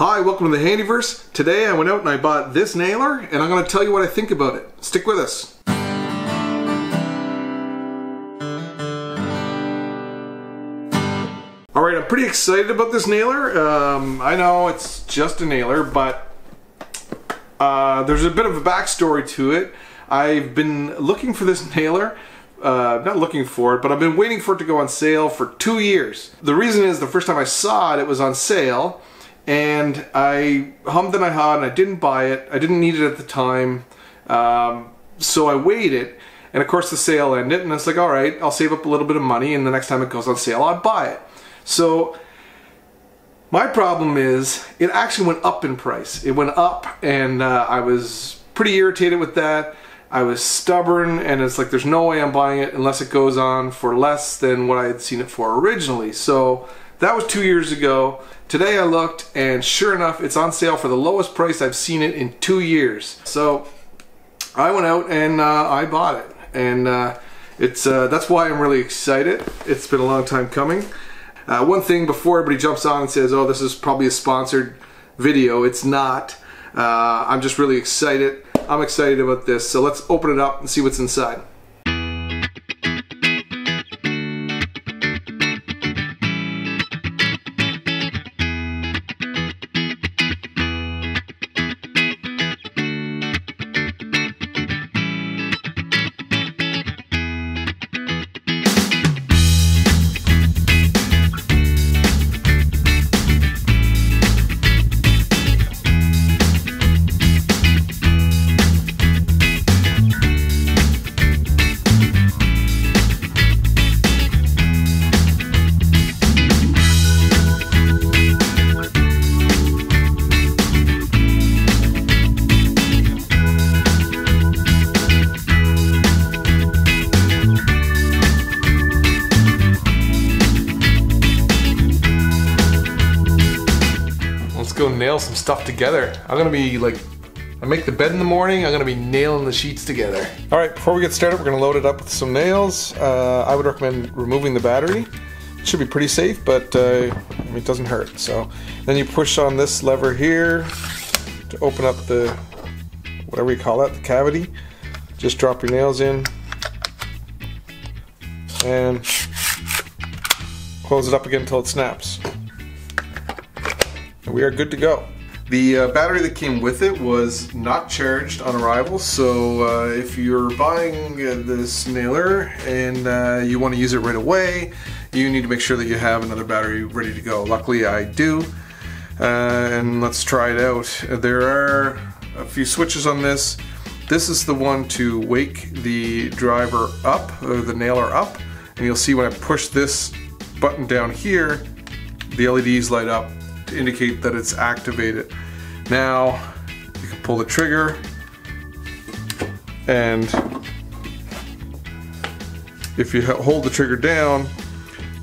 Hi, welcome to the Handyverse. Today I went out and I bought this nailer and I'm going to tell you what I think about it. Stick with us. Alright, I'm pretty excited about this nailer. I know it's just a nailer, but there's a bit of a backstory to it. I've been looking for this nailer. Not looking for it, but I've been waiting for it to go on sale for 2 years. The reason is the first time I saw it, it was on sale. And I hummed and I hawed and I didn't buy it. I didn't need it at the time. So I waited. And of course the sale ended and I was like, alright, I'll save up a little bit of money and the next time it goes on sale I'll buy it. So my problem is it actually went up in price. It went up and I was pretty irritated with that. I was stubborn and it's like there's no way I'm buying it unless it goes on for less than what I had seen it for originally. So that was 2 years ago. Today I looked and sure enough it's on sale for the lowest price I've seen it in 2 years. So I went out and I bought it, and that's why I'm really excited. It's been a long time coming. One thing before everybody jumps on and says, oh, this is probably a sponsored video, it's not. I'm just really excited. I'm excited about this, so let's open it up and see what's inside. Go nail some stuff together. I'm gonna be like, I make the bed in the morning, I'm gonna be nailing the sheets together. Alright, before we get started, we're gonna load it up with some nails. I would recommend removing the battery. It should be pretty safe, but I mean, it doesn't hurt. So then you push on this lever here to open up the, whatever you call that, the cavity. Just drop your nails in and close it up again until it snaps. We are good to go. The battery that came with it was not charged on arrival, so if you're buying this nailer and you want to use it right away, you need to make sure that you have another battery ready to go. Luckily I do, and let's try it out. There are a few switches on this. This is the one to wake the driver up, or the nailer up, and you'll see when I push this button down here, the LEDs light up to indicate that it's activated. Now you can pull the trigger, and if you hold the trigger down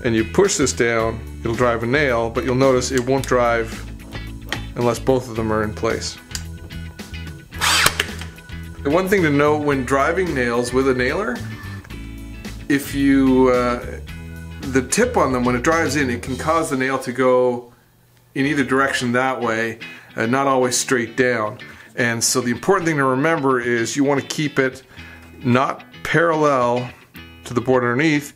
and you push this down, it'll drive a nail, but you'll notice it won't drive unless both of them are in place. The one thing to note when driving nails with a nailer, if you the tip on them, when it drives in, it can cause the nail to go in either direction that way, not always straight down. And so the important thing to remember is you want to keep it not parallel to the board underneath.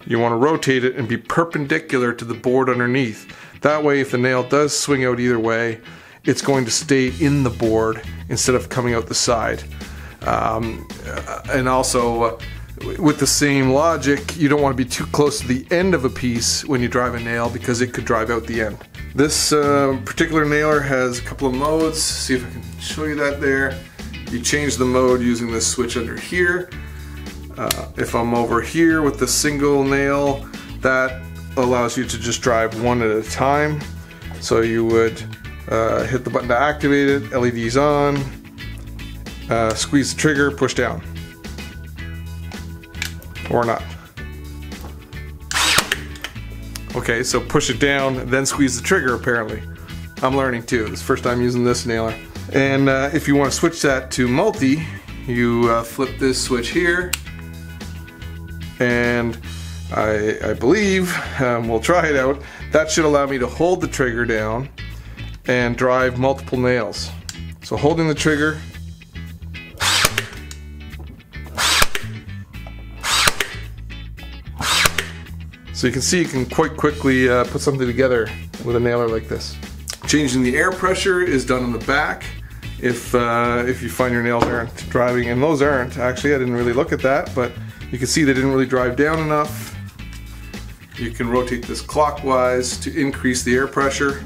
You want to rotate it and be perpendicular to the board underneath. That way, if the nail does swing out either way, it's going to stay in the board instead of coming out the side. And also, with the same logic, you don't want to be too close to the end of a piece when you drive a nail because it could drive out the end. This particular nailer has a couple of modes. See if I can show you that there. You change the mode using this switch under here. If I'm over here with the single nail, that allows you to just drive one at a time. So you would hit the button to activate it, LEDs on, squeeze the trigger, push down. Or not. Okay, so push it down, then squeeze the trigger apparently. I'm learning too. It's the first time using this nailer. And if you want to switch that to multi, you flip this switch here, and I believe, we'll try it out, that should allow me to hold the trigger down and drive multiple nails. So holding the trigger, so you can see you can quite quickly put something together with a nailer like this. Changing the air pressure is done in the back if you find your nails aren't driving, and those aren't. Actually, I didn't really look at that, but you can see they didn't really drive down enough. You can rotate this clockwise to increase the air pressure.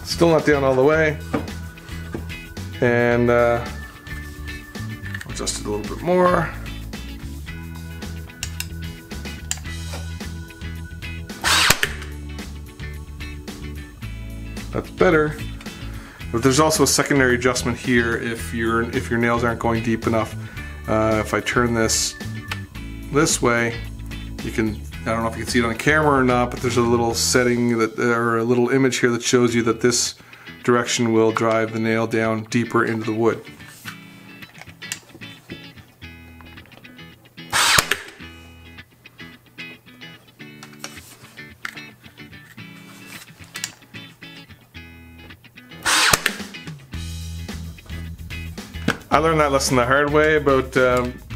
Still not down all the way. And adjust it a little bit more. That's better. But there's also a secondary adjustment here if your nails aren't going deep enough. If I turn this way, you can, I don't know if you can see it on camera or not, but there's a little setting that, or a little image here that shows you that this direction will drive the nail down deeper into the wood. I learned that lesson the hard way about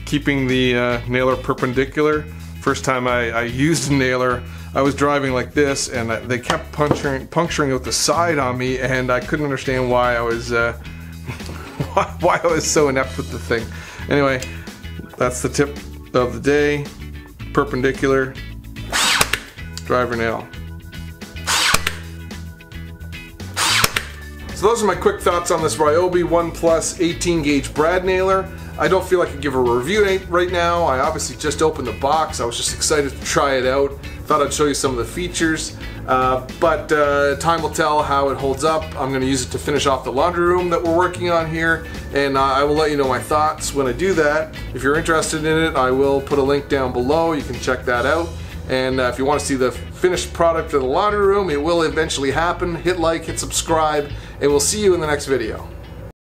keeping the nailer perpendicular. First time I used a nailer, I was driving like this, and they kept puncturing out the side on me, and I couldn't understand why I was why I was so inept with the thing. Anyway, that's the tip of the day: perpendicular driver nail. So those are my quick thoughts on this Ryobi 1 Plus 18 gauge brad nailer. I don't feel like I can give a review right now. I obviously just opened the box. I was just excited to try it out. Thought I'd show you some of the features. But time will tell how it holds up. I'm going to use it to finish off the laundry room that we're working on here. And I will let you know my thoughts when I do that. If you're interested in it, I will put a link down below. You can check that out. And if you want to see the finished product of the laundry room, it will eventually happen. Hit like, hit subscribe, and we'll see you in the next video.